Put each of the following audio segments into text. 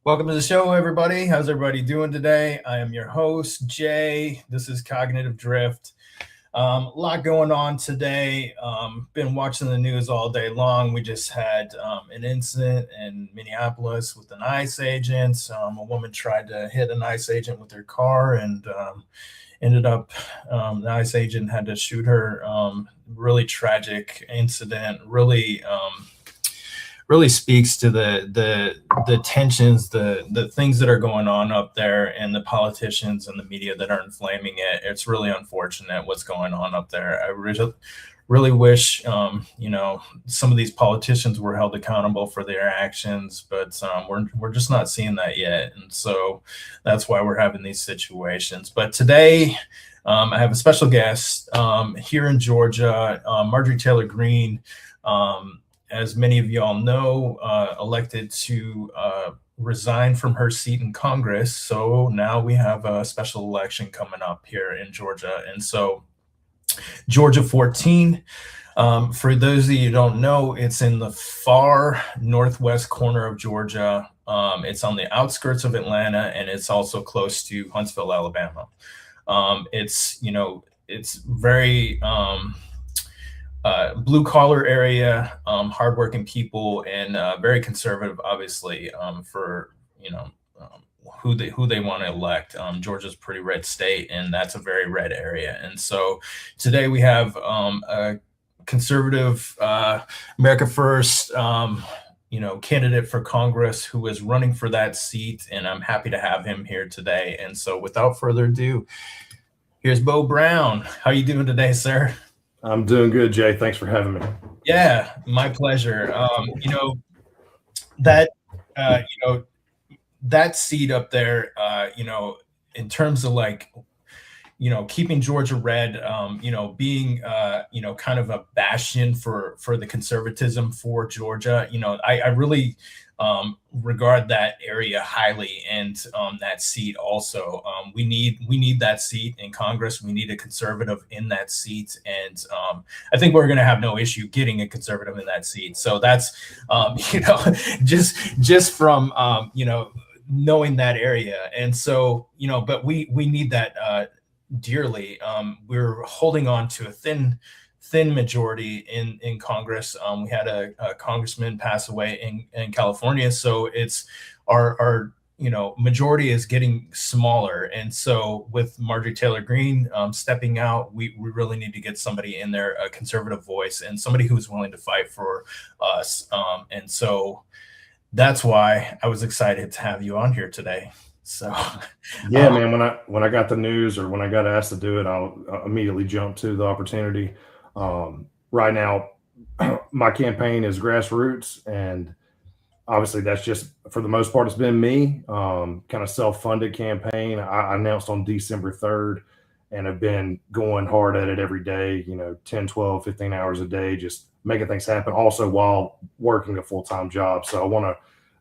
Welcome to the show, everybody. How's everybody doing today? I am your host, Jay. This is Cognitive Drift. A lot going on today. Been watching the news all day long. We just had an incident in Minneapolis with an ICE agent. A woman tried to hit an ICE agent with her car and ended up, the ICE agent had to shoot her. Really tragic incident. Really speaks to the tensions, the things that are going on up there, and the politicians and the media that are inflaming it. It's really unfortunate what's going on up there. I really wish some of these politicians were held accountable for their actions, but we're just not seeing that yet, and so that's why we're having these situations. But today, I have a special guest here in Georgia, Marjorie Taylor Greene. As many of you all know, elected to resign from her seat in Congress. So now we have a special election coming up here in Georgia. And so Georgia 14, for those of you who don't know, it's in the far northwest corner of Georgia. It's on the outskirts of Atlanta, and it's also close to Huntsville, Alabama. It's very blue collar area, hardworking people, and very conservative, obviously, for who they want to elect. Georgia's a pretty red state, and that's a very red area. And so today we have a conservative, America First, candidate for Congress who is running for that seat, and I'm happy to have him here today. And so without further ado, here's Beau Brown. How are you doing today, sir? I'm doing good, Jay. Thanks for having me. Yeah, my pleasure. That seat up there, in terms of keeping Georgia red, being, kind of a bastion for the conservatism for Georgia. I really regard that area highly, and that seat also. We need that seat in Congress. We need a conservative in that seat, and I think we're going to have no issue getting a conservative in that seat. So that's just from knowing that area, and so but we need that dearly. We're holding on to a thin majority in Congress. We had a congressman pass away in California, so it's our majority is getting smaller. And so with Marjorie Taylor Greene stepping out, we really need to get somebody in there, a conservative voice, and somebody who's willing to fight for us. And so that's why I was excited to have you on here today. So yeah, man, when I got the news, or when I got asked to do it, I'll immediately jump to the opportunity. Right now, my campaign is grassroots, and obviously that's just, for the most part, it's been me, kind of self-funded campaign. I announced on December 3rd, and have been going hard at it every day, 10, 12, 15 hours a day, just making things happen, also while working a full-time job. So I want to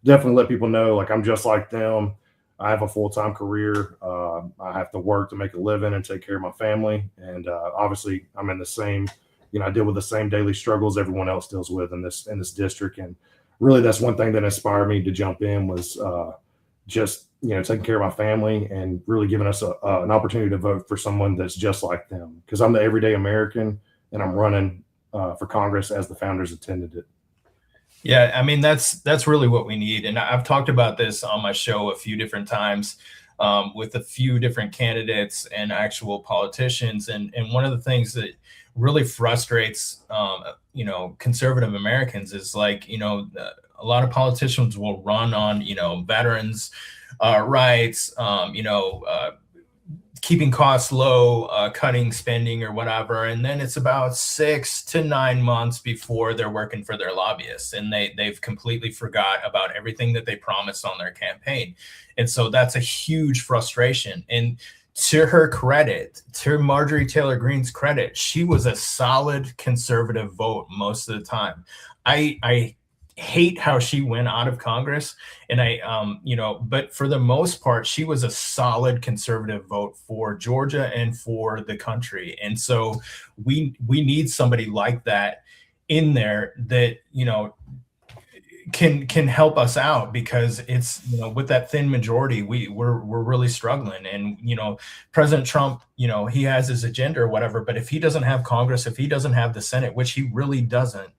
definitely let people know, I'm just like them. I have a full-time career. I have to work to make a living and take care of my family. And obviously I'm in the same, I deal with the same daily struggles everyone else deals with in this district. And really, that's one thing that inspired me to jump in, was just, taking care of my family, and really giving us an opportunity to vote for someone that's just like them. Because I'm the everyday American, and I'm running for Congress as the founders intended it. Yeah, I mean, that's really what we need. And I've talked about this on my show a few different times with a few different candidates and actual politicians. And one of the things that really frustrates, conservative Americans is a lot of politicians will run on, veterans' rights, keeping costs low, cutting spending or whatever. And then it's about 6 to 9 months before they're working for their lobbyists, and they've completely forgot about everything that they promised on their campaign. And so that's a huge frustration. And to her credit, to Marjorie Taylor Greene's credit, she was a solid conservative vote most of the time. I hate how she went out of Congress, and but for the most part, she was a solid conservative vote for Georgia and for the country. And so we need somebody like that in there that can help us out, because it's, with that thin majority, we're really struggling. And President Trump, he has his agenda or whatever, but if he doesn't have Congress, if he doesn't have the Senate, which he really doesn't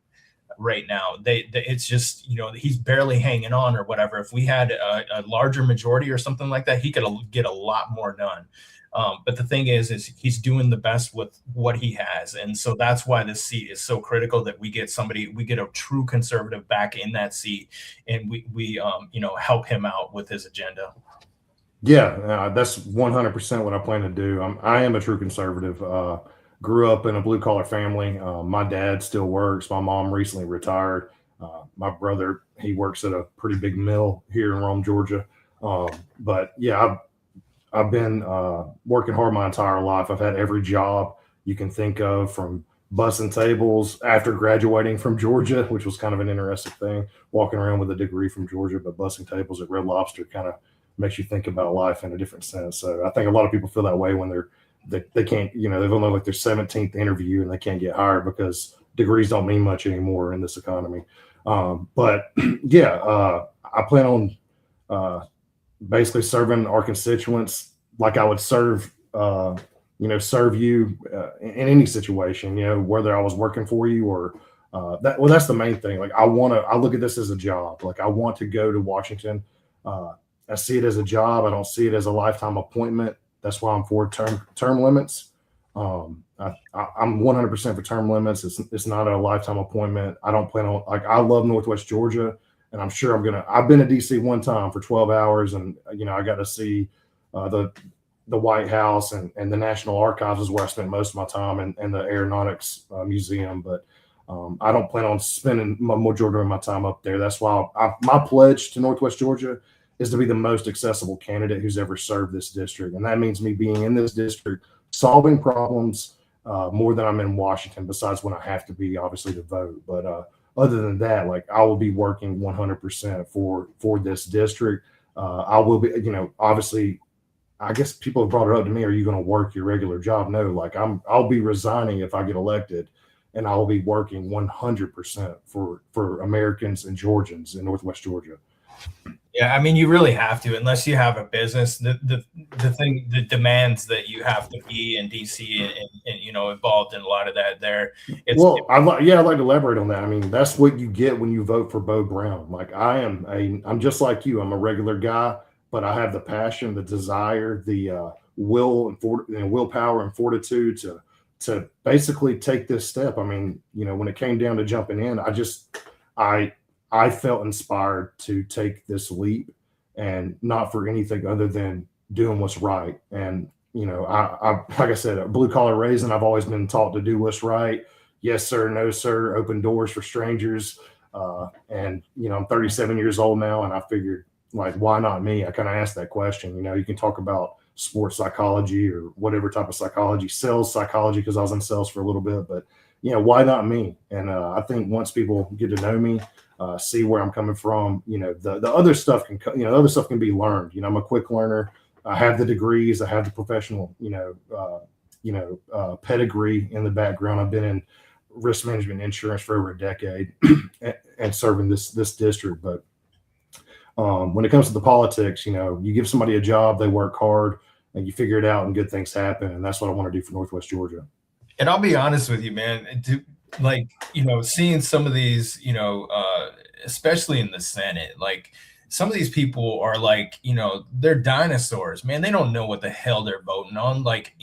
right now, it's just, he's barely hanging on or whatever. If we had a larger majority or something like that, he could get a lot more done. But the thing is he's doing the best with what he has. And so that's why this seat is so critical, that we get a true conservative back in that seat, and we help him out with his agenda. Yeah, that's 100% what I plan to do. I am a true conservative. Grew up in a blue collar family. My dad still works. My mom recently retired. My brother, he works at a pretty big mill here in Rome, Georgia. But yeah, I've been working hard my entire life. I've had every job you can think of, from bussing tables after graduating from Georgia, which was kind of an interesting thing, walking around with a degree from Georgia, but bussing tables at Red Lobster kind of makes you think about life in a different sense. So I think a lot of people feel that way when they can't, they've only like their 17th interview and they can't get hired because degrees don't mean much anymore in this economy. But yeah, I plan on basically serving our constituents like I would serve you in any situation, whether I was working for you or that's the main thing. Like I look at this as a job. Like I want to go to Washington. I see it as a job. I don't see it as a lifetime appointment. That's why I'm for term limits. I'm 100% for term limits. It's not a lifetime appointment. I don't plan on, like, I love Northwest Georgia, and I'm sure I've been to DC one time for 12 hours, and I got to see the White House and the National Archives is where I spent most of my time, and the Aeronautics Museum. But I don't plan on spending my majority of my time up there. That's why my pledge to Northwest Georgia is to be the most accessible candidate who's ever served this district. And that means me being in this district, solving problems more than I'm in Washington, besides when I have to be, obviously, to vote. But other than that, like, I will be working 100% for this district. I will be, obviously, I guess people have brought it up to me, are you going to work your regular job? No, like I'll be resigning if I get elected, and I will be working 100% for Americans and Georgians in Northwest Georgia. Yeah, I mean, you really have to, unless you have a business. The thing that demands that you have to be in DC and involved in a lot of that there. I'd like to elaborate on that. I mean, that's what you get when you vote for Beau Brown. Like I'm just like you. I'm a regular guy, but I have the passion, the desire, the willpower and fortitude to basically take this step. I mean, when it came down to jumping in, I felt inspired to take this leap, and not for anything other than doing what's right. And, I like I said, a blue collar raising, I've always been taught to do what's right. Yes, sir. No, sir. Open doors for strangers. And, I'm 37 years old now, and I figured, like, why not me? I kind of asked that question. You can talk about sports psychology or whatever type of psychology, sales psychology, because I was in sales for a little bit, but why not me? And I think once people get to know me, see where I'm coming from, the other stuff can be learned. I'm a quick learner. I have the degrees. I have the professional, pedigree in the background. I've been in risk management insurance for over a decade and serving this district. But when it comes to the politics, you give somebody a job, they work hard, and you figure it out, and good things happen. And that's what I want to do for Northwest Georgia. And I'll be honest with you, man, seeing some of these, especially in the Senate, like, some of these people are like, they're dinosaurs, man. They don't know what the hell they're voting on. Like,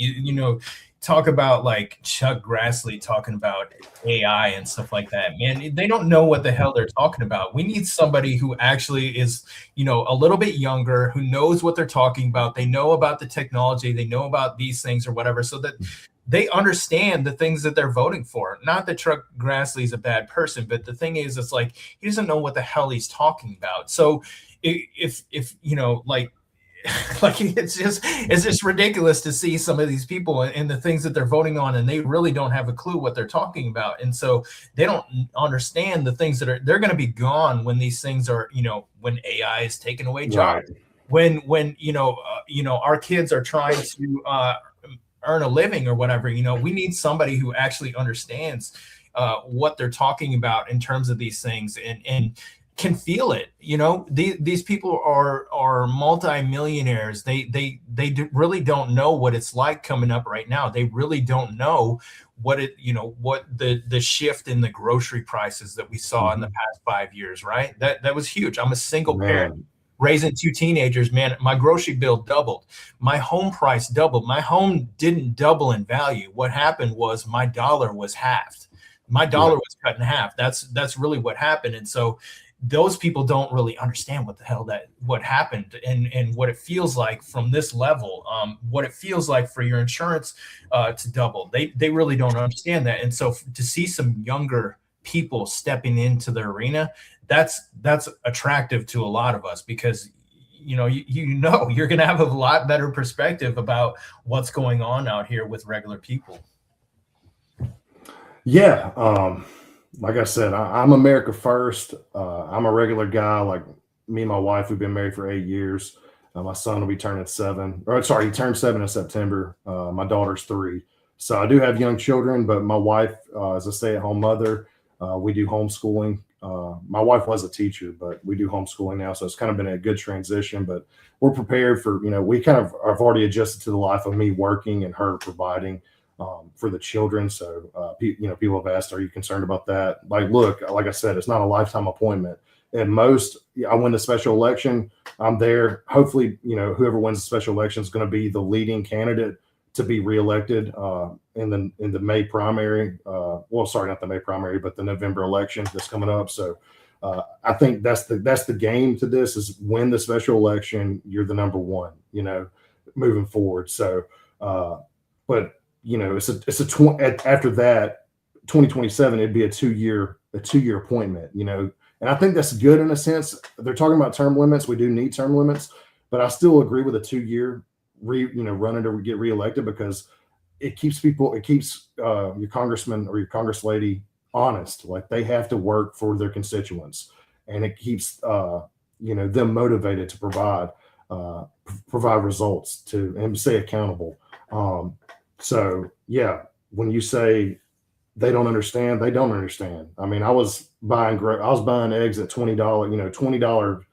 talk about like Chuck Grassley talking about AI and stuff like that, man. They don't know what the hell they're talking about. We need somebody who actually is, a little bit younger, who knows what they're talking about. They know about the technology. They know about these things or whatever, so that they understand the things that they're voting for. Not that Chuck Grassley is a bad person, but the thing is, it's like, he doesn't know what the hell he's talking about. So if like, it's just ridiculous to see some of these people and the things that they're voting on, and they really don't have a clue what they're talking about. And so they don't understand the things they're going to be gone when these things are, when AI is taking away jobs, right. when our kids are trying to earn a living or whatever. We need somebody who actually understands what they're talking about in terms of these things. And can feel it. These people are multimillionaires. They really don't know what it's like coming up right now. They really don't know what the shift in the grocery prices that we saw in the past 5 years, right? That was huge. I'm a single parent raising two teenagers, man. My grocery bill doubled. My home price doubled. My home didn't double in value. What happened was my dollar was halved. My dollar was cut in half. That's really what happened. And so those people don't really understand what happened and what it feels like from this level, what it feels like for your insurance to double. They really don't understand that. And so to see some younger people stepping into the arena, that's attractive to a lot of us, because you're going to have a lot better perspective about what's going on out here with regular people. Yeah. Like I said, I'm America first. I'm a regular guy. Like me and my wife, we've been married for 8 years. My son will be turning 7. Or sorry, he turned 7 in September. My daughter's 3. So I do have young children, but my wife is a stay-at-home mother. We do homeschooling. My wife was a teacher, but we do homeschooling now. So it's kind of been a good transition, but we're prepared for, we kind of have already adjusted to the life of me working and her providing for the children. So, people have asked, are you concerned about that? Like, look, like I said, it's not a lifetime appointment. At most, I win the special election, I'm there. Hopefully, whoever wins the special election is going to be the leading candidate to be reelected in the May primary. Well, sorry, not the May primary, but the November election that's coming up. So I think that's the game to this, is win the special election. You're the number one, moving forward. So, but after that, 2027, it'd be a two-year appointment, and I think that's good in a sense. They're talking about term limits. We do need term limits, but I still agree with a 2-year running to get reelected, because it keeps your congressman or your congress lady honest. Like, they have to work for their constituents, and it keeps them motivated to provide results and stay accountable. So yeah, when you say they don't understand, they don't understand. I mean, I was buying eggs at $20, $20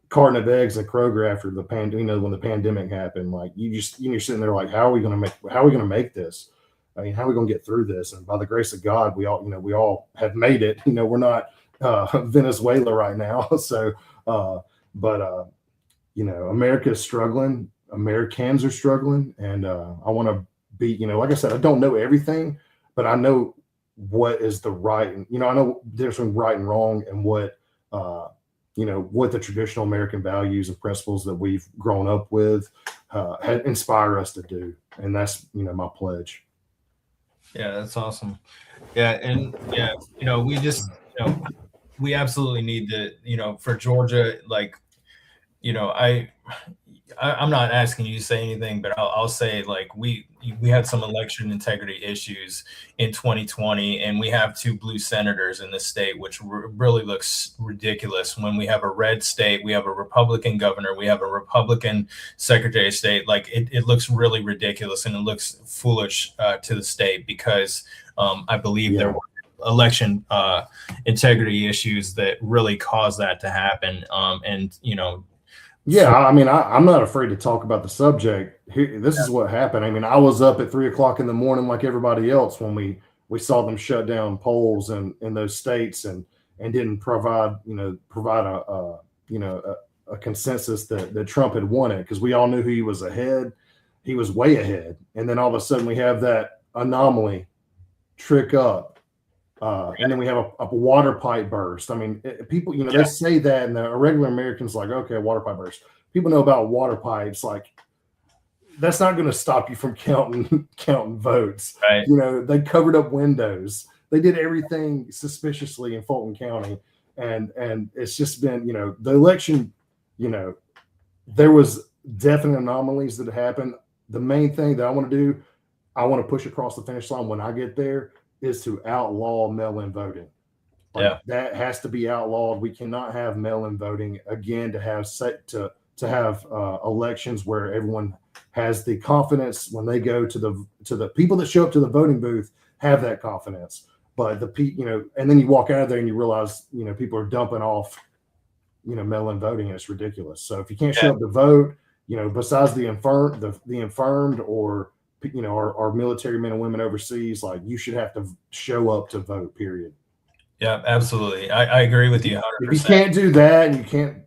carton of eggs at Kroger after the when the pandemic happened. Like, you're sitting there like, how are we going to make this? I mean, how are we going to get through this? And by the grace of God, we all have made it. We're not Venezuela right now. So, America is struggling. Americans are struggling, and I want to be, like I said, I don't know everything, but I know what is the right, I know there's some right and wrong, and what the traditional American values and principles that we've grown up with inspire us to do. And that's, my pledge. Yeah, that's awesome. Yeah. And yeah, we just, we absolutely need to, for Georgia, like, I'm not asking you to say anything, but I'll say, like, we had some election integrity issues in 2020, and we have 2 blue senators in the state, which really looks ridiculous. When we have a red state, we have a Republican governor, we have a Republican secretary of state. Like, it looks really ridiculous, and it looks foolish to the state, because I believe there were election integrity issues that really caused that to happen. Yeah, I mean, I'm not afraid to talk about the subject. This is what happened. I mean, I was up at 3:00 in the morning like everybody else when we saw them shut down polls in those states and didn't provide a consensus that Trump had won it, because we all knew he was ahead. He was way ahead, and then all of a sudden we have that anomaly trick up. And then we have a water pipe burst. I mean, people, they say that, and the regular American's like, okay, water pipe burst. People know about water pipes. Like, that's not going to stop you from counting votes. Right. They covered up windows. They did everything suspiciously in Fulton County, and it's just been, the election. There was definite anomalies that happened. The main thing that I want to do, I want to push across the finish line when I get there, is to outlaw mail-in voting. That has to be outlawed. We cannot have mail-in voting again, to have elections where everyone has the confidence when they go to the people that show up to the voting booth, have that confidence. But and then you walk out of there and you realize, people are dumping off mail-in voting, and it's ridiculous. So if you can't Yeah. show up to vote, besides the infirmed or our military men and women overseas, like you should have to show up to vote. Period. Yeah, absolutely. I agree with you If you 100%. can't do that and you can't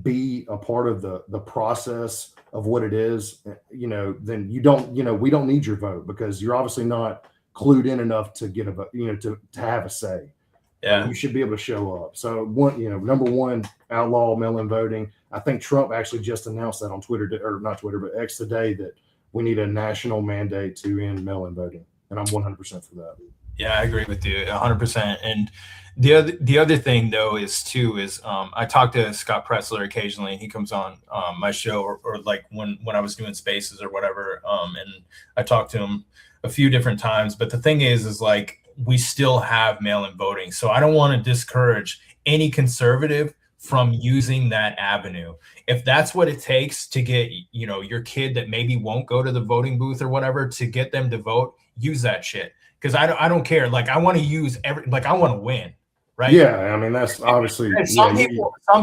be a part of the process of what it is, then we don't need your vote, because you're obviously not clued in enough to get a vote, to have a say. Like, Yeah. you should be able to show up. So number one, outlaw mail-in voting. I think Trump actually just announced that on Twitter, or not Twitter, but X today, that we need a national mandate to end mail-in voting, and I'm 100% for that. Yeah, I agree with you 100%. And the other thing though is I talk to Scott Pressler occasionally, and he comes on my show, or like when I was doing spaces or whatever, and I talked to him a few different times. But the thing is like, we still have mail-in voting, so I don't want to discourage any conservative from using that avenue. If that's what it takes to get your kid that maybe won't go to the voting booth or whatever, to get them to vote, use that shit. Because I don't care. Like, I want to use I want to win, right? Yeah, I mean, that's obviously, And some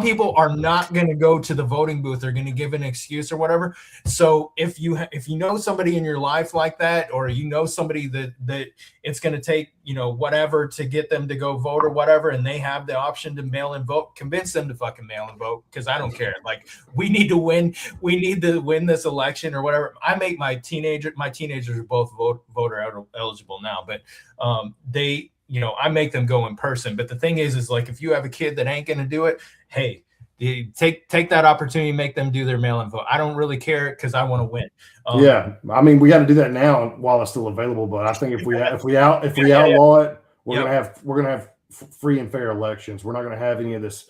people are not going to go to the voting booth. They're going to give an excuse or whatever. So if you know somebody in your life like that, or somebody that it's going to take whatever to get them to go vote or whatever, and they have the option to mail in vote, convince them to fucking mail in vote, because I don't care. Like, we need to win. We need to win this election or whatever. I make my teenagers are both voter eligible now, but I make them go in person. But the thing is like, if you have a kid that ain't going to do it, hey, take that opportunity, make them do their mail-in vote. I don't really care, because I want to win. Yeah, I mean, we got to do that now while it's still available. But I think if we outlaw it, we're gonna have free and fair elections. We're not gonna have any of this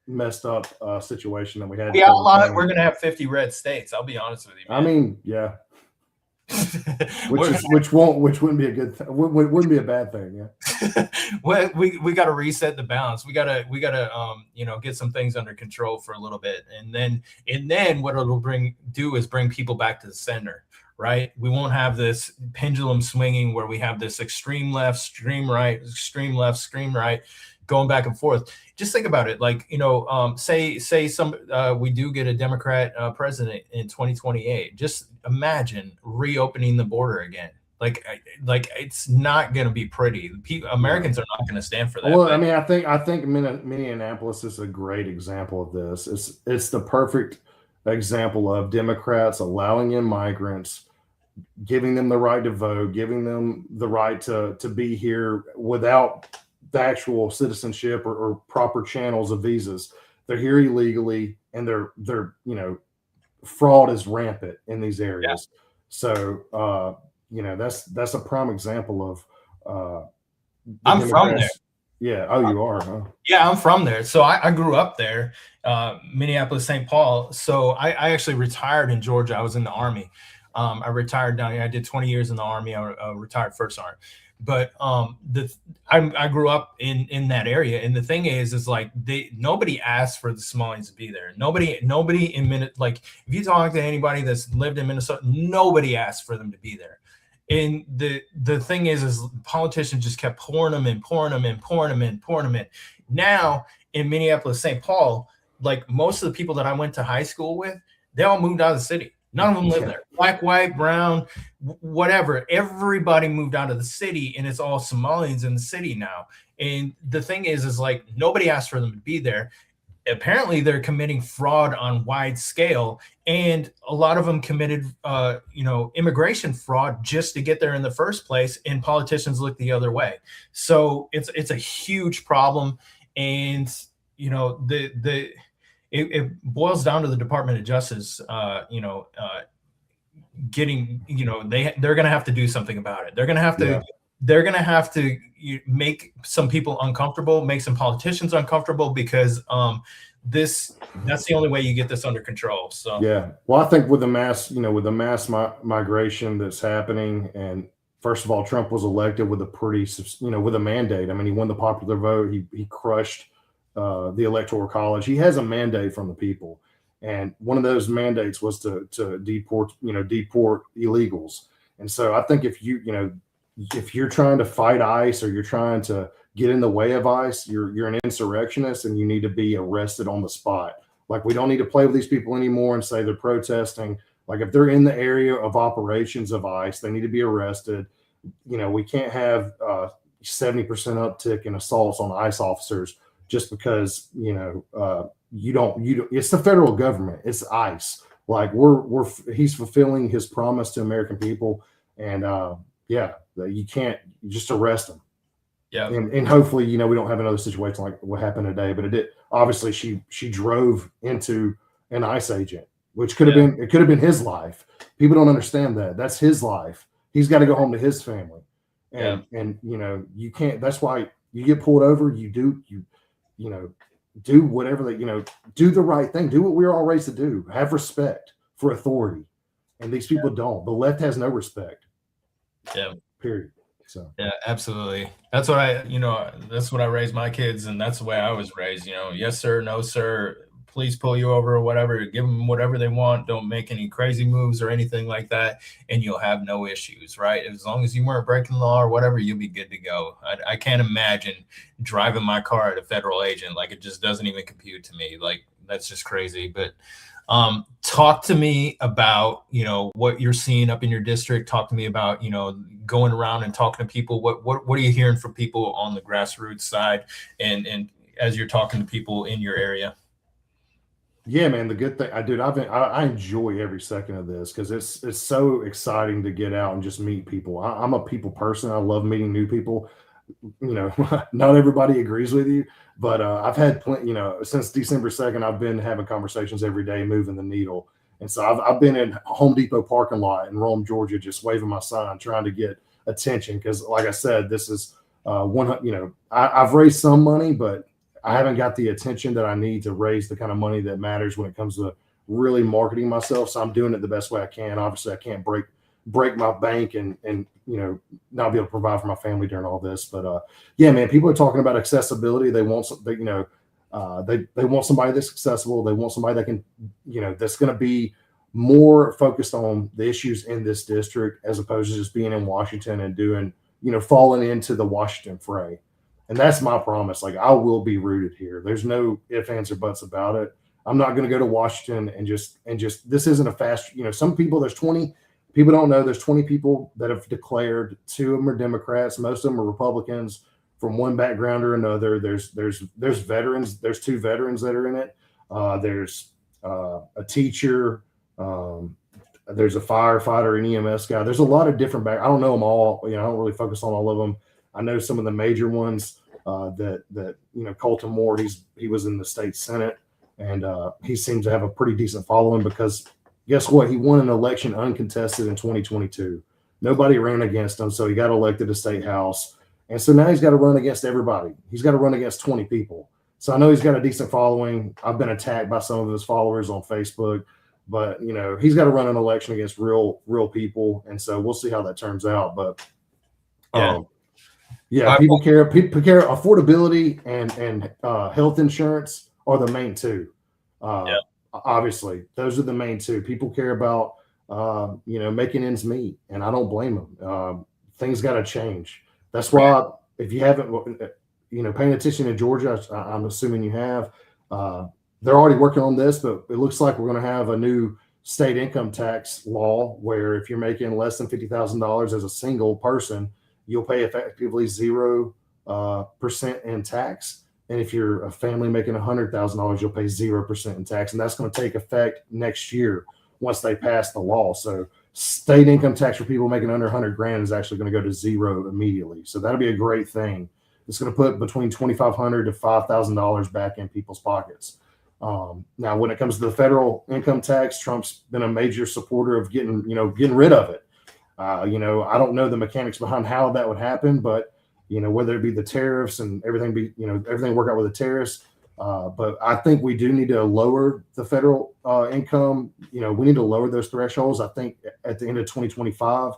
messed up situation that we had. We outlaw it, we're gonna have 50 red states. I'll be honest with you, man. I mean, yeah. which wouldn't be a good thing. Wouldn't be a bad thing. Yeah. Well, we got to reset the balance. We gotta get some things under control for a little bit, and then what it'll do is bring people back to the center, right? We won't have this pendulum swinging where we have this extreme left, extreme right, extreme left, extreme right, going back and forth. Just think about it. Like, say we do get a Democrat president in 2028. Just imagine reopening the border again. Like it's not going to be pretty. Americans are not going to stand for that. Well, I mean, I think Minneapolis is a great example of this. It's the perfect example of Democrats allowing in migrants, giving them the right to vote, giving them the right to be here without the actual citizenship or proper channels of visas. They're here illegally, and they're fraud is rampant in these areas. Yeah. So that's a prime example of I'm from there. Yeah. Oh, you are, huh? Yeah, I'm from there. So I grew up there, Minneapolis, St. Paul. So I actually retired in Georgia. I was in the Army. I retired down here. I did 20 years in the Army. I retired first sergeant. But I grew up in that area, and the thing is like nobody asked for the Somalians to be there. Nobody in Minnesota, like if you talk to anybody that's lived in Minnesota, nobody asked for them to be there. And the thing is politicians just kept pouring them in. Now in Minneapolis, St. Paul, like most of the people that I went to high school with, they all moved out of the city. None of them live there. Black, white, brown, whatever. Everybody moved out of the city, and it's all Somalians in the city now. And the thing is like nobody asked for them to be there. Apparently, they're committing fraud on wide scale, and a lot of them committed, immigration fraud just to get there in the first place. And politicians look the other way. So it's a huge problem, and it boils down to the Department of Justice, getting, they're going to have to do something about it. They're going to have to make some people uncomfortable, make some politicians uncomfortable, because that's the only way you get this under control. So yeah, well, I think with the mass migration that's happening, and first of all, Trump was elected with with a mandate. I mean, he won the popular vote. He crushed the Electoral College. He has a mandate from the people, and one of those mandates was to deport illegals. And so I think if if you're trying to fight ICE or you're trying to get in the way of ICE, you're an insurrectionist and you need to be arrested on the spot. Like, we don't need to play with these people anymore and say they're protesting. Like, if they're in the area of operations of ICE, they need to be arrested. We can't have 70% uptick in assaults on ICE officers just because you don't. It's the federal government. It's ICE. Like, he's fulfilling his promise to American people, and you can't just arrest him. Yeah. And hopefully, we don't have another situation like what happened today. But it did. Obviously, she drove into an ICE agent, which could have been his life. People don't understand that. That's his life. He's got to go home to his family. And you can't. That's why you get pulled over. You do whatever that, do the right thing. Do what we were all raised to do. Have respect for authority. And these people don't. The left has no respect. Yeah. Period. So yeah, absolutely. That's what I raised my kids, and that's the way I was raised. Yes sir, no sir, please pull you over or whatever. Give them whatever they want. Don't make any crazy moves or anything like that, and you'll have no issues, right? As long as you weren't breaking the law or whatever, you'll be good to go. I can't imagine driving my car at a federal agent. Like, it just doesn't even compute to me. Like, that's just crazy. But talk to me about, what you're seeing up in your district. Talk to me about, going around and talking to people. What are you hearing from people on the grassroots side, and as you're talking to people in your area? Yeah, man. The good thing, I enjoy every second of this because it's so exciting to get out and just meet people. I'm a people person. I love meeting new people. Not everybody agrees with you, but I've had plenty. Since December 2nd, I've been having conversations every day, moving the needle. And so I've been in Home Depot parking lot in Rome, Georgia, just waving my sign, trying to get attention. Because, like I said, this is I've raised some money, but I haven't got the attention that I need to raise the kind of money that matters when it comes to really marketing myself. So I'm doing it the best way I can. Obviously, I can't break my bank and not be able to provide for my family during all this. But yeah, man, people are talking about accessibility. They want they want somebody that's accessible. They want somebody that can, that's going to be more focused on the issues in this district as opposed to just being in Washington and doing, falling into the Washington fray. And that's my promise. Like, I will be rooted here. There's no ifs, ands, or buts about it. I'm not going to go to Washington and just, this isn't a fast, some people, there's 20 people don't know there's 20 people that have declared. 2 of them are Democrats. Most of them are Republicans from one background or another. There's veterans. There's 2 veterans that are in it. There's a teacher. There's a firefighter, an EMS guy. There's a lot of different I don't know them all. I don't really focus on all of them. I know some of the major ones that Colton Moore, he was in the state Senate, and he seems to have a pretty decent following because guess what? He won an election uncontested in 2022. Nobody ran against him, so he got elected to state house. And so now he's got to run against everybody. He's got to run against 20 people. So I know he's got a decent following. I've been attacked by some of his followers on Facebook, but he's got to run an election against real people. And so we'll see how that turns out. But people care. People care. Affordability and health insurance are the main 2. Obviously, those are the main 2. People care about making ends meet, and I don't blame them. Things got to change. That's why if you haven't paying attention in Georgia, I'm assuming you have. They're already working on this, but it looks like we're going to have a new state income tax law where if you're making less than $50,000 as a single person, you'll pay effectively 0% in tax. And if you're a family making $100,000, you'll pay 0% in tax. And that's going to take effect next year once they pass the law. So state income tax for people making under 100 grand is actually going to go to 0 immediately. So that'll be a great thing. It's going to put between $2,500 to $5,000 back in people's pockets. Now, when it comes to the federal income tax, Trump's been a major supporter of getting rid of it. I don't know the mechanics behind how that would happen, but whether it be the tariffs and everything everything work out with the tariffs. But I think we do need to lower the federal income. We need to lower those thresholds. I think at the end of 2025.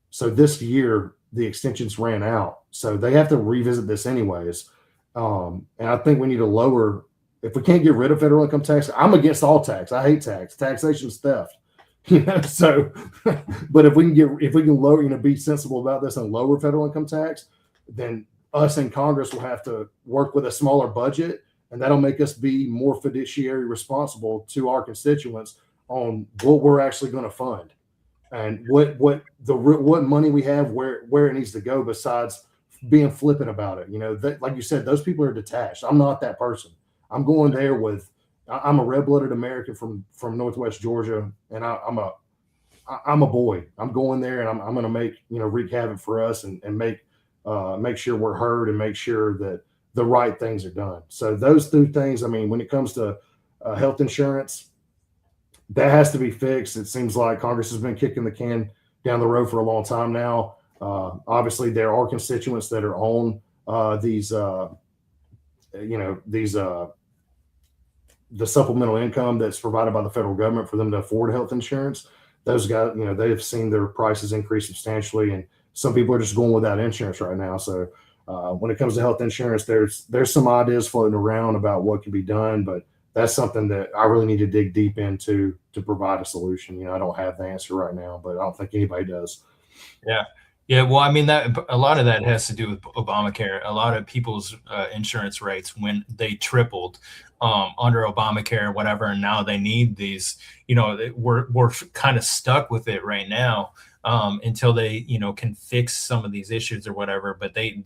So this year the extensions ran out, so they have to revisit this anyways. And I think we need to lower. If we can't get rid of federal income tax, I'm against all tax. I hate tax. Taxation is theft. So, but if we can lower, be sensible about this and lower federal income tax, then us in Congress will have to work with a smaller budget, and that'll make us be more fiduciary responsible to our constituents on what we're actually going to fund and what money we have, where it needs to go, besides being flippant about it. Like you said, those people are detached. I'm not that person. I'm going there with. I'm a red-blooded American from Northwest Georgia, and I'm a boy. I'm going there, and I'm going to make wreak havoc for us, and make sure we're heard, and make sure that the right things are done. So those two things. I mean, when it comes to health insurance, that has to be fixed. It seems like Congress has been kicking the can down the road for a long time now. Obviously, there are constituents that are on these the supplemental income that's provided by the federal government for them to afford health insurance. Those guys, they have seen their prices increase substantially, and some people are just going without insurance right now. So when it comes to health insurance, there's some ideas floating around about what can be done, but that's something that I really need to dig deep into to provide a solution. I don't have the answer right now, but I don't think anybody does. Yeah. Yeah, well, I mean, that a lot of that has to do with Obamacare. A lot of people's insurance rates, when they tripled under Obamacare, whatever, and now they need these. We're kind of stuck with it right now until they can fix some of these issues or whatever. But I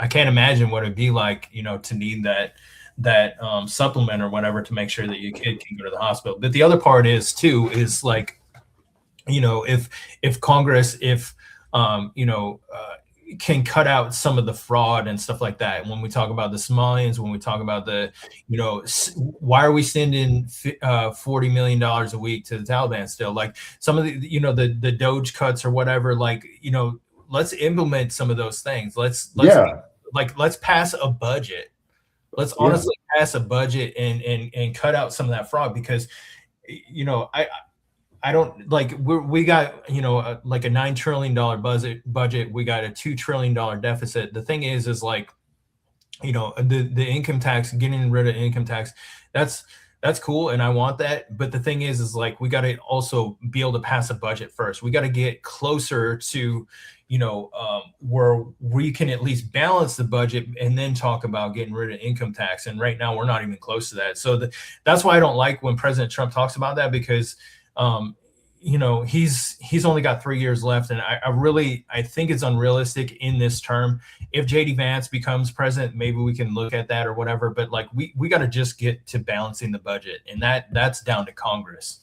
can't imagine what it'd be like to need that supplement or whatever to make sure that your kid can go to the hospital. But the other part is like, if Congress, can cut out some of the fraud and stuff like that. When we talk about the Somalians, when we talk about why are we sending $40 million a week to the Taliban still? Like some of the Doge cuts or whatever, let's implement some of those things. Let's pass a budget. Let's honestly pass a budget and cut out some of that fraud, because I don't like we got like a $9 trillion budget. We got a $2 trillion deficit. The thing is like, the income tax, getting rid of income tax, that's cool, and I want that. But the thing is like, we got to also be able to pass a budget first. We got to get closer to where we can at least balance the budget and then talk about getting rid of income tax. And right now we're not even close to that. So that's why I don't like when President Trump talks about that, because he's only got 3 years left, and I think it's unrealistic in this term. If JD Vance becomes president, maybe we can look at that or whatever. But like we got to just get to balancing the budget, and that's down to Congress.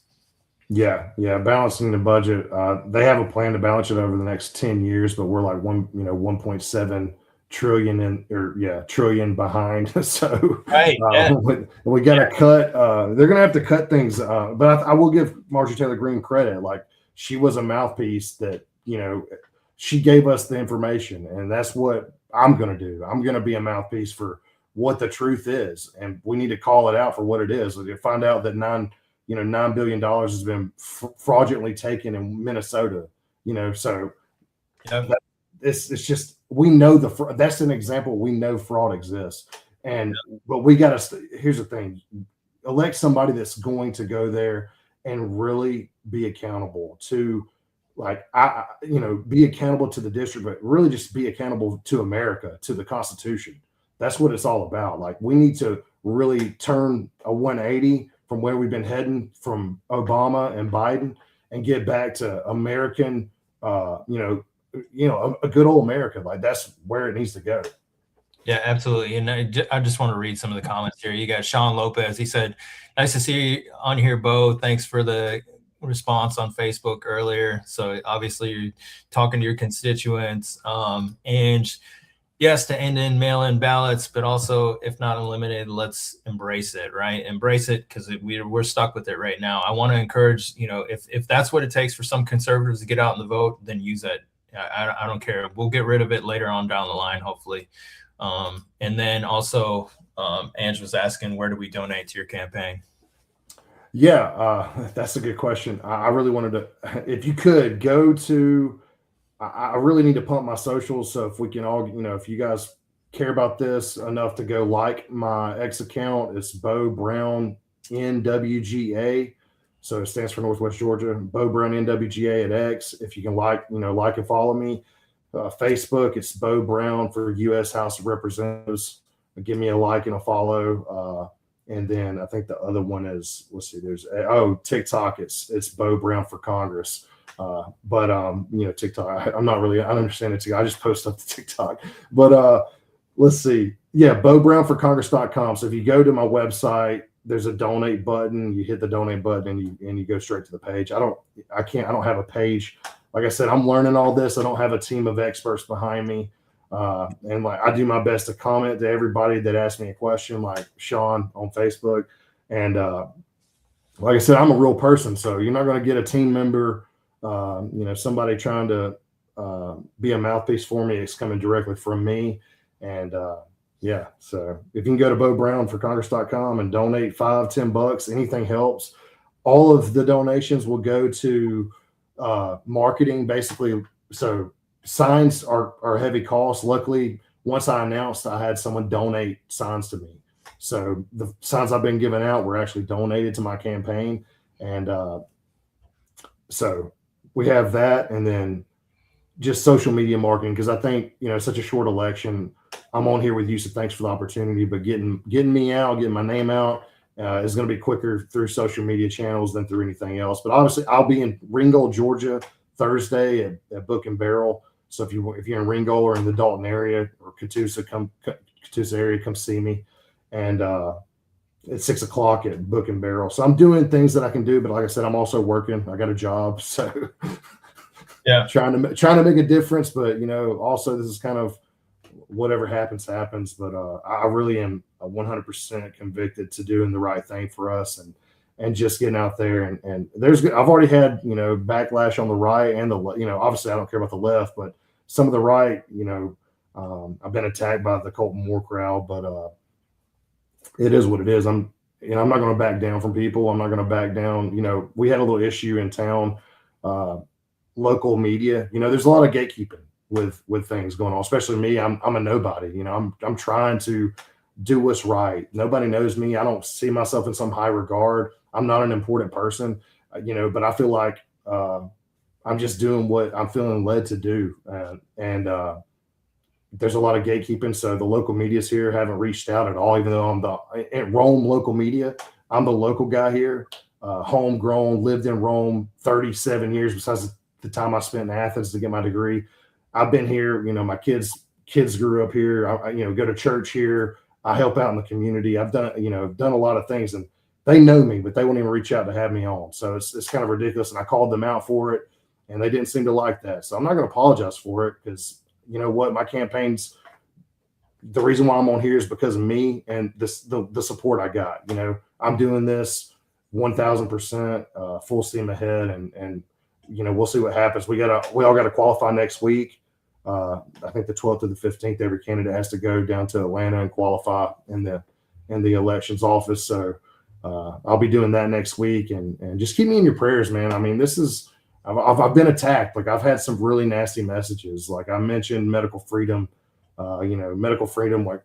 Yeah, balancing the budget. They have a plan to balance it over the next 10 years, but we're like 1.7 trillion behind. So right, we got to cut. They're gonna have to cut things. But I will give Marjorie Taylor Greene credit. Like, she was a mouthpiece that she gave us the information, and that's what I'm gonna do. I'm gonna be a mouthpiece for what the truth is, and we need to call it out for what it is. We find out that $9 billion has been fraudulently taken in Minnesota. So it's just, we know that's an example. We know fraud exists, but we got to. Here's the thing: elect somebody that's going to go there and really be accountable to, be accountable to the district, but really just be accountable to America, to the Constitution. That's what it's all about. Like, we need to really turn a 180 from where we've been heading from Obama and Biden, and get back to American, a good old America. Like, that's where it needs to go. Yeah, absolutely. And I just want to read some of the comments here. You got Sean Lopez. He said, "Nice to see you on here, Beau. Thanks for the response on Facebook earlier." So obviously you're talking to your constituents. And yes, to end in mail-in ballots, but also, if not eliminated, let's embrace it, right? Embrace it, because we're stuck with it right now. I want to encourage, if that's what it takes for some conservatives to get out and the vote, then use it. I don't care. We'll get rid of it later on down the line, hopefully. And then also, Ange was asking, where do we donate to your campaign? Yeah, that's a good question. I really wanted to, if you could go to, I really need to pump my socials. So if we can all, if you guys care about this enough to go like my X account, it's Beau Brown NWGA. So it stands for Northwest Georgia. Beau Brown NWGA at X. If you can like and follow me. Facebook, it's Beau Brown for U.S. House of Representatives. Give me a like and a follow. And then I think the other one is, let's see, there's TikTok. It's Beau Brown for Congress. TikTok. I don't understand it. I just post up to TikTok. But let's see. Yeah, BeauBrownForCongress.com. So if you go to my website, there's a donate button. You hit the donate button and you go straight to the page. I don't have a page. Like I said, I'm learning all this. I don't have a team of experts behind me. And like I do my best to comment to everybody that asks me a question, like Sean on Facebook. And like I said, I'm a real person, so you're not going to get a team member, somebody trying to be a mouthpiece for me. It's coming directly from me. And so if you can go to BeauBrownForCongress.com and donate $5-10, anything helps. All of the donations will go to marketing, basically. So signs are heavy costs. Luckily, once I announced, I had someone donate signs to me. So the signs I've been giving out were actually donated to my campaign. And so we have that, and then just social media marketing, because I think, such a short election, I'm on here with you, so thanks for the opportunity. But getting me out, getting my name out is going to be quicker through social media channels than through anything else. But obviously, I'll be in Ringgold, Georgia, Thursday at Book and Barrel. So if you're in Ringgold or in the Dalton area or Catoosa area, come see me. And at 6 o'clock at Book and Barrel. So I'm doing things that I can do, but like I said, I'm also working. I got a job, so yeah, trying to make a difference. But also this is kind of whatever happens. But I really am 100% convicted to doing the right thing for us and just getting out there. And I've already had backlash on the right and the obviously I don't care about the left, but some of the right, I've been attacked by the Colton Moore crowd, but it is what it is. I'm not going to back down from people. I'm not going to back down. We had a little issue in town, local media. There's a lot of gatekeeping with things going on, especially me. I'm a nobody. I'm trying to do what's right. Nobody knows me. I don't see myself in some high regard. I'm not an important person, but I feel like I'm just doing what I'm feeling led to do. There's a lot of gatekeeping. So the local medias here haven't reached out at all, even though I'm at Rome local media. I'm the local guy here, homegrown, lived in Rome 37 years, besides the time I spent in Athens to get my degree. I've been here, my kids grew up here. I go to church here. I help out in the community. I've done a lot of things, and they know me, but they won't even reach out to have me on. So it's kind of ridiculous. And I called them out for it, and they didn't seem to like that. So I'm not going to apologize for it, because you know what, my campaigns, the reason why I'm on here is because of me and the support I got. I'm doing this 1,000% full steam ahead, and we'll see what happens. We all got to qualify next week. I think the 12th to the 15th, every candidate has to go down to Atlanta and qualify in the elections office. So I'll be doing that next week, and just keep me in your prayers, man. I mean, I've been attacked. Like, I've had some really nasty messages. Like, I mentioned medical freedom, medical freedom. Like,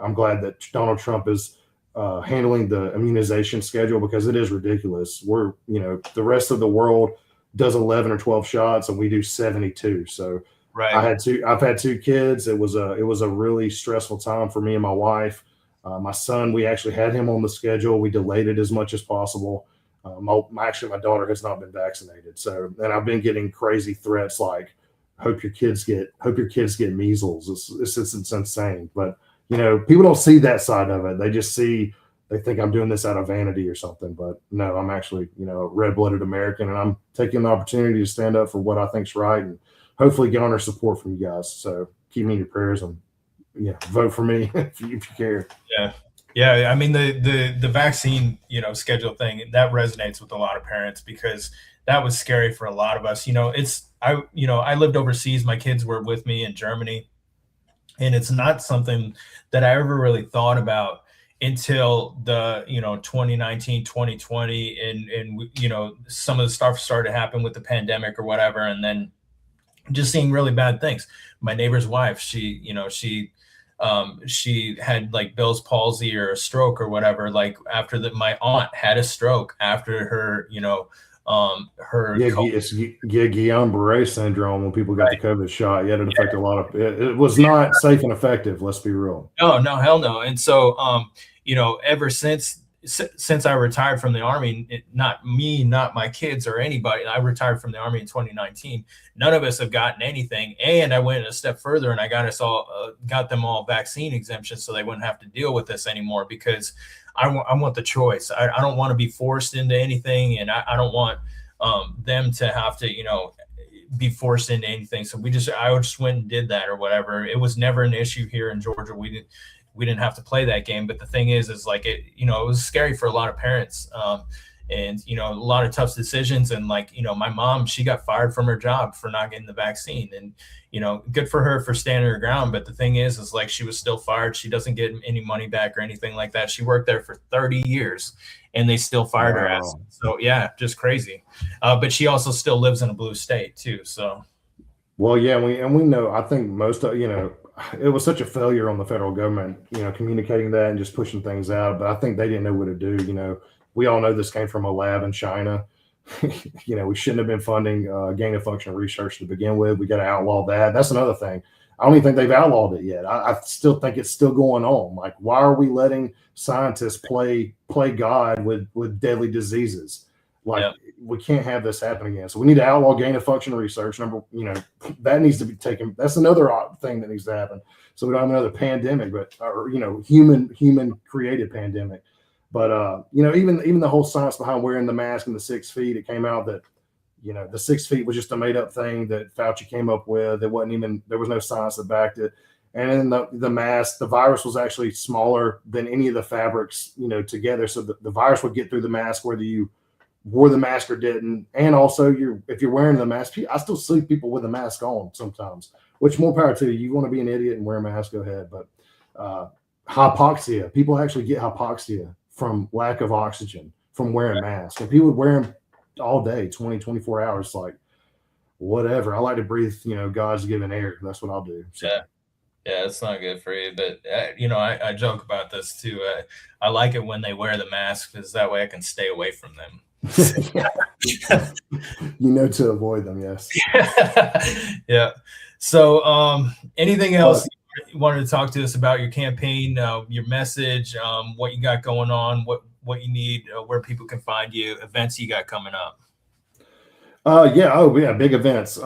I'm glad that Donald Trump is handling the immunization schedule, because it is ridiculous. We're, the rest of the world does 11 or 12 shots, and we do 72. So right. I've had two kids. It was a really stressful time for me and my wife. My son, we actually had him on the schedule. We delayed it as much as possible. My daughter has not been vaccinated. So, and I've been getting crazy threats like, hope your kids get measles. It's insane. But, people don't see that side of it. They think I'm doing this out of vanity or something, but no, I'm actually, a red-blooded American, and I'm taking the opportunity to stand up for what I think's right, and hopefully get on our support from you guys. So keep me in your prayers, and vote for me if you care. Yeah. I mean, the vaccine, schedule thing, that resonates with a lot of parents, because that was scary for a lot of us. I lived overseas. My kids were with me in Germany, and it's not something that I ever really thought about until the 2019, 2020, and some of the stuff started to happen with the pandemic or whatever, and then just seeing really bad things. My neighbor's wife, she she had like Bell's palsy or a stroke or whatever. Like after that, my aunt had a stroke after her, her Yeah, COVID. it's Guillain-Barré syndrome when people got the Right? COVID shot. Yeah, it affected a lot of it was not safe and effective, let's be real. No, no, hell no. And so, ever since I retired from the army, not me, not my kids or anybody, I retired from the army in 2019. None of us have gotten anything. And I went a step further and I got them all vaccine exemptions so they wouldn't have to deal with this anymore because I want the choice. I don't want to be forced into anything, and I don't want them to have to, be forced into anything. So I just went and did that or whatever. It was never an issue here in Georgia. We didn't have to play that game. But the thing is like it was scary for a lot of parents. And a lot of tough decisions. And like, my mom, she got fired from her job for not getting the vaccine. And, good for her for standing her ground. But the thing is like she was still fired. She doesn't get any money back or anything like that. She worked there for 30 years and they still fired her ass. So yeah, just crazy. But she also still lives in a blue state too. So. Well, yeah, we know. I think most of it was such a failure on the federal government, communicating that and just pushing things out. But I think they didn't know what to do. We all know this came from a lab in China. We shouldn't have been funding gain of function research to begin with. We got to outlaw that. That's another thing. I don't even think they've outlawed it yet. I still think it's still going on. Like, why are we letting scientists play God with deadly diseases? Like, yeah. We can't have this happen again. So we need to outlaw gain of function research. That needs to be taken. That's another thing that needs to happen. So we don't have another pandemic, human created pandemic. But even the whole science behind wearing the mask and the 6 feet, it came out that the 6 feet was just a made up thing that Fauci came up with. There was no science that backed it. And then the mask, the virus was actually smaller than any of the fabrics, together. So the virus would get through the mask whether you wore the mask or didn't. And also if you're wearing the mask, I still see people with a mask on sometimes, which more power to you. You want to be an idiot and wear a mask, go ahead. But hypoxia, people actually get hypoxia from lack of oxygen from wearing masks. And people would wear them all day, 20, 24 hours, like whatever. I like to breathe, God's given air. That's what I'll do. So. Yeah, it's not good for you. But, I joke about this too. I like it when they wear the mask because that way I can stay away from them. To avoid them. Yes. Yeah. So anything else you wanted to talk to us about your campaign, your message, what you got going on, what you need, where people can find you, events you got coming up? Big events.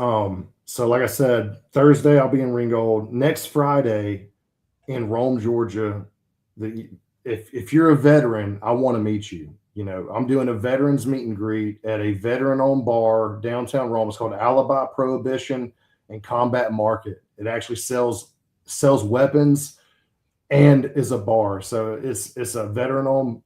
So like I said, Thursday I'll be in Ringgold. Next Friday in Rome, Georgia. If you're a veteran, I want to meet you. I'm doing a veterans meet and greet at a veteran-owned bar downtown Rome. It's called Alibi Prohibition and Combat Market. It actually sells weapons and is a bar. So it's a veteran-owned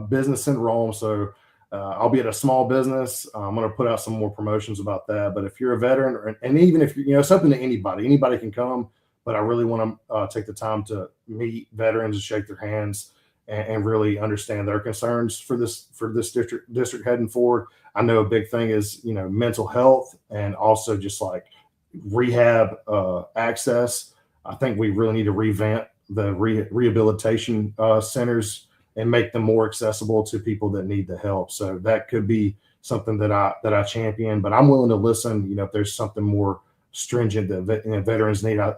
business in Rome. So I'll be at a small business. I'm going to put out some more promotions about that. But if you're a veteran, and even if it's open to anybody can come. But I really want to take the time to meet veterans and shake their hands and really understand their concerns for this district heading forward. I know a big thing is mental health and also just like rehab access. I think we really need to revamp the rehabilitation centers and make them more accessible to people that need the help. So that could be something that I champion. But I'm willing to listen. If there's something more stringent that veterans need. I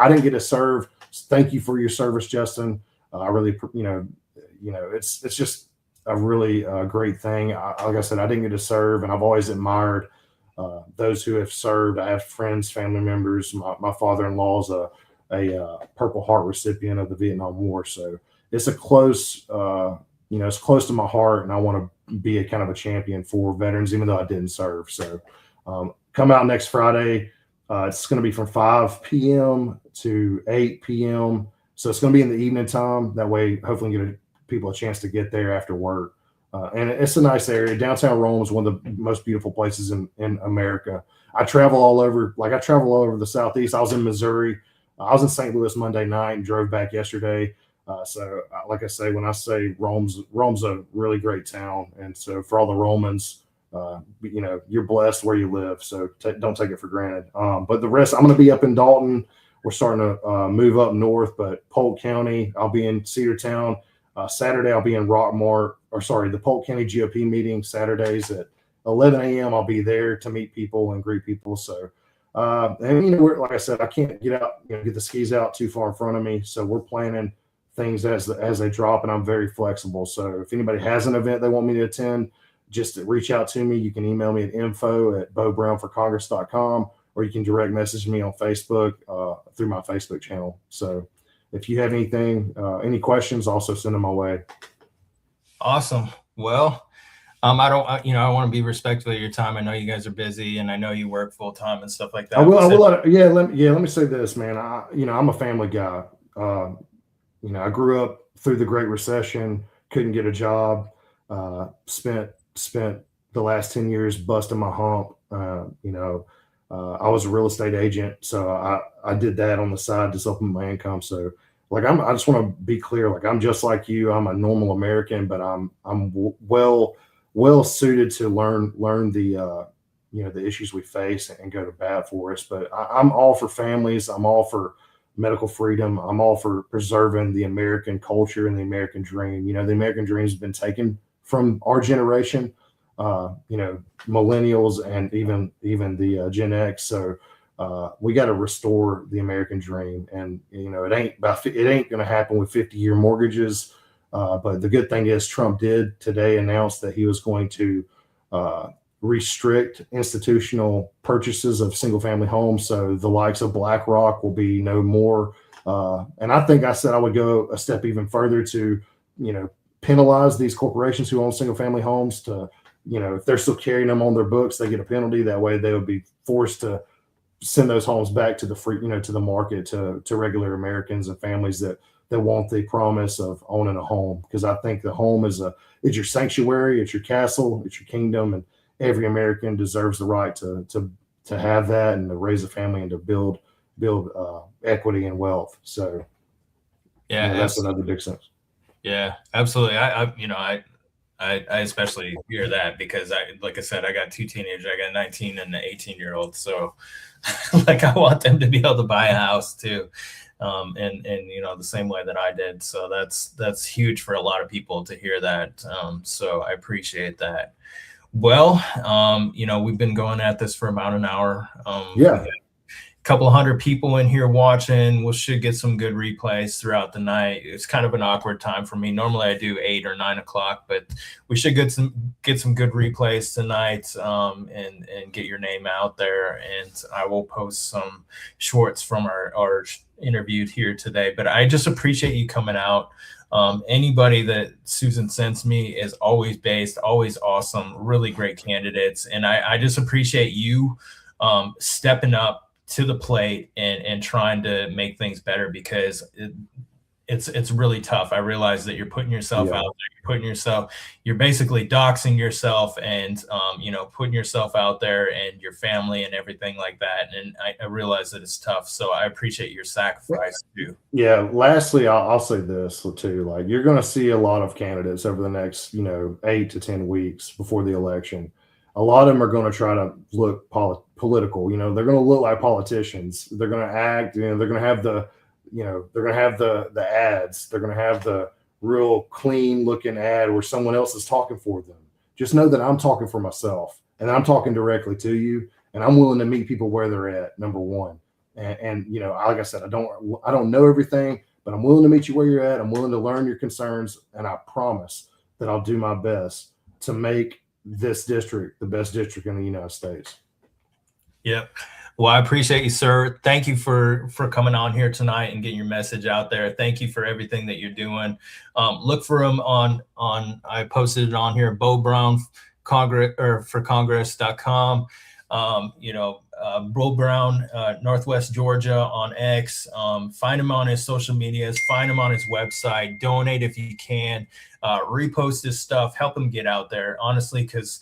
didn't get to serve. Thank you for your service, Justin. I really, it's just a really great thing. Like I said, I didn't get to serve, and I've always admired those who have served. I have friends, family members. My father-in-law is a Purple Heart recipient of the Vietnam War, so it's it's close to my heart, and I want to be a kind of a champion for veterans, even though I didn't serve. So come out next Friday. It's going to be from 5 p.m. to 8 p.m. So it's going to be in the evening time. That way, hopefully, give people a chance to get there after work. And it's a nice area. Downtown Rome is one of the most beautiful places in America. I travel all over. I travel all over the Southeast. I was in Missouri. I was in St. Louis Monday night and drove back yesterday. So, like I say, when I say Rome's a really great town. And so for all the Romans, you're blessed where you live. So don't take it for granted. But the rest, I'm going to be up in Dalton, we're starting to move up north. But Polk County, I'll be in Cedartown. Saturday, I'll be in Rockmart, the Polk County GOP meeting Saturdays at 11 a.m. I'll be there to meet people and greet people. So, and like I said, I can't get out, get the skis out too far in front of me. So we're planning things as they drop, and I'm very flexible. So if anybody has an event they want me to attend, just reach out to me. You can email me at info@beaubrownforcongress.com, or you can direct message me on Facebook through my Facebook channel. So if you have any questions, also send them my way. Awesome. Well, I want to be respectful of your time. I know you guys are busy, and I know you work full time and stuff like that. Let me say this, man. I'm a family guy. I grew up through the Great Recession, couldn't get a job, spent the last 10 years busting my hump. I was a real estate agent, so I did that on the side to supplement my income. So I just want to be clear, I'm just like you. I'm a normal American, but I'm well suited to learn the the issues we face and go to bat for us. But I'm all for families. I'm all for medical freedom. I'm all for preserving the American culture and the American dream. The American dream has been taken from our generation, millennials and even the Gen X. So we got to restore the American dream, and it ain't going to happen with 50-year mortgages. But the good thing is Trump did today announce that he was going to restrict institutional purchases of single-family homes. So the likes of BlackRock will be no more. And I think I said I would go a step even further to, penalize these corporations who own single-family homes to, if they're still carrying them on their books, they get a penalty. That way they would be forced to send those homes back to the free, to the market, to regular Americans and families that want the promise of owning a home. Because I think the home is it's your sanctuary, it's your castle, it's your kingdom, and every American deserves the right to have that and to raise a family and to build equity and wealth. So that's another big sense. Yeah, absolutely. I especially hear that because like I said, I got two teenagers. I got a 19 and an 18-year-old. So I want them to be able to buy a house too. And the same way that I did. So that's huge for a lot of people to hear that. So I appreciate that. Well, we've been going at this for about an hour. Couple of hundred people in here watching. We should get some good replays throughout the night. It's kind of an awkward time for me. Normally I do 8 or 9 o'clock, but we should get some good replays tonight, and get your name out there. And I will post some shorts from our interview here today. But I just appreciate you coming out. Anybody that Susan sends me is always based, always awesome, really great candidates. And I just appreciate you stepping up to the plate and trying to make things better, because it's really tough. I realize that you're putting yourself out there. You're basically doxing yourself and, putting yourself out there and your family and everything like that. And I realize that it's tough. So I appreciate your sacrifice too. Yeah. Lastly, I'll say this too, you're going to see a lot of candidates over the next, 8 to 10 weeks before the election. A lot of them are going to try to look political. They're going to look like politicians. They're going to act. They're going to have the ads. They're going to have the real clean looking ad where someone else is talking for them. Just know that I'm talking for myself, and I'm talking directly to you, and I'm willing to meet people where they're at. Number one, and like I said, I don't know everything, but I'm willing to meet you where you're at. I'm willing to learn your concerns, and I promise that I'll do my best to make this district the best district in the United States. Yep. Well, I appreciate you, sir. Thank you for coming on here tonight and getting your message out there. Thank you for everything that you're doing. Look for him on I posted it on here, Beau Brown for Congress.com. Beau Brown, Northwest Georgia on X. Find him on his social medias, find him on his website, donate if you can, repost his stuff, help him get out there, honestly, because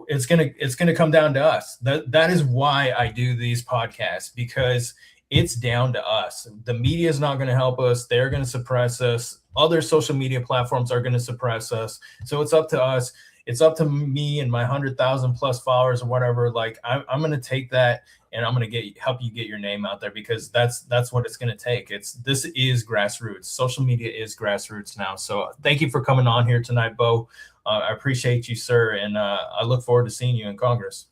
it's gonna come down to us. That is why I do these podcasts, because it's down to us. The media is not going to help us. They're going to suppress us. Other social media platforms are going to suppress us. So it's up to us. It's up to me and my 100,000 plus followers or whatever. I'm going to take that and I'm going to help you get your name out there, because that's what it's going to take. This is grassroots. Social media is grassroots now. So thank you for coming on here tonight, Beau. I appreciate you, sir, and I look forward to seeing you in Congress.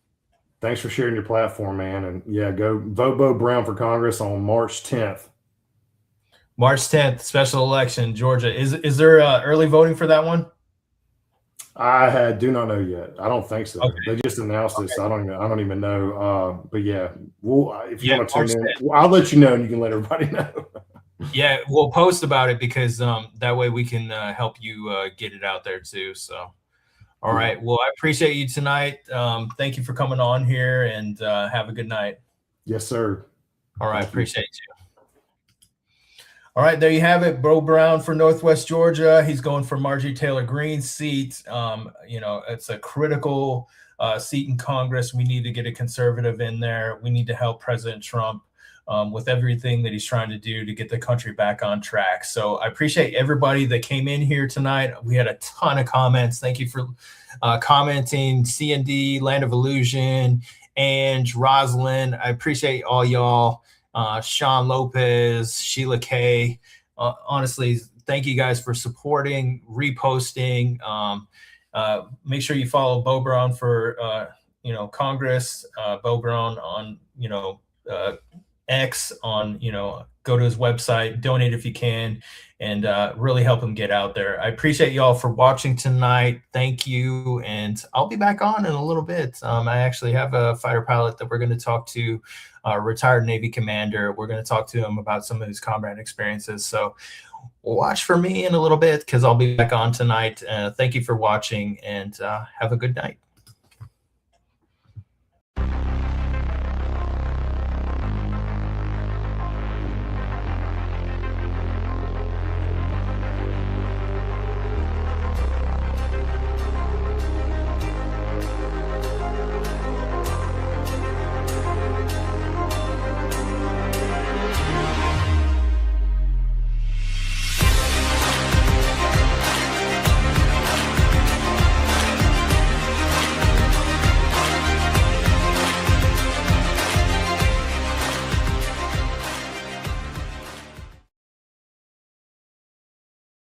Thanks for sharing your platform, man. And yeah, go vote Beau Brown for Congress on March 10th. March 10th, special election, Georgia. Is there early voting for that one? I do not know yet. I don't think so. Okay. They just announced it, so I don't even know. But yeah, if you want to tune in, I'll let you know, and you can let everybody know. Yeah, we'll post about it, because that way we can help you get it out there too. So, all right. Well, I appreciate you tonight. Thank you for coming on here, and have a good night. Yes, sir. All right. Appreciate you. All right, there you have it. Beau Brown for Northwest Georgia. He's going for Marjorie Taylor Greene's seat. It's a critical seat in Congress. We need to get a conservative in there. We need to help President Trump with everything that he's trying to do to get the country back on track. So I appreciate everybody that came in here tonight. We had a ton of comments. Thank you for commenting. C&D, Land of Illusion, Ange, Rosalind. I appreciate all y'all. Sean Lopez, Sheila K. Honestly, thank you guys for supporting, reposting. Make sure you follow Beau Brown for Congress. Beau Brown on X, on go to his website, donate if you can, and really help him get out there. I appreciate y'all for watching tonight. Thank you, and I'll be back on in a little bit. I actually have a fighter pilot that we're going to talk to, retired Navy commander. We're going to talk to him about some of his combat experiences. So watch for me in a little bit, because I'll be back on tonight. Thank you for watching, and have a good night.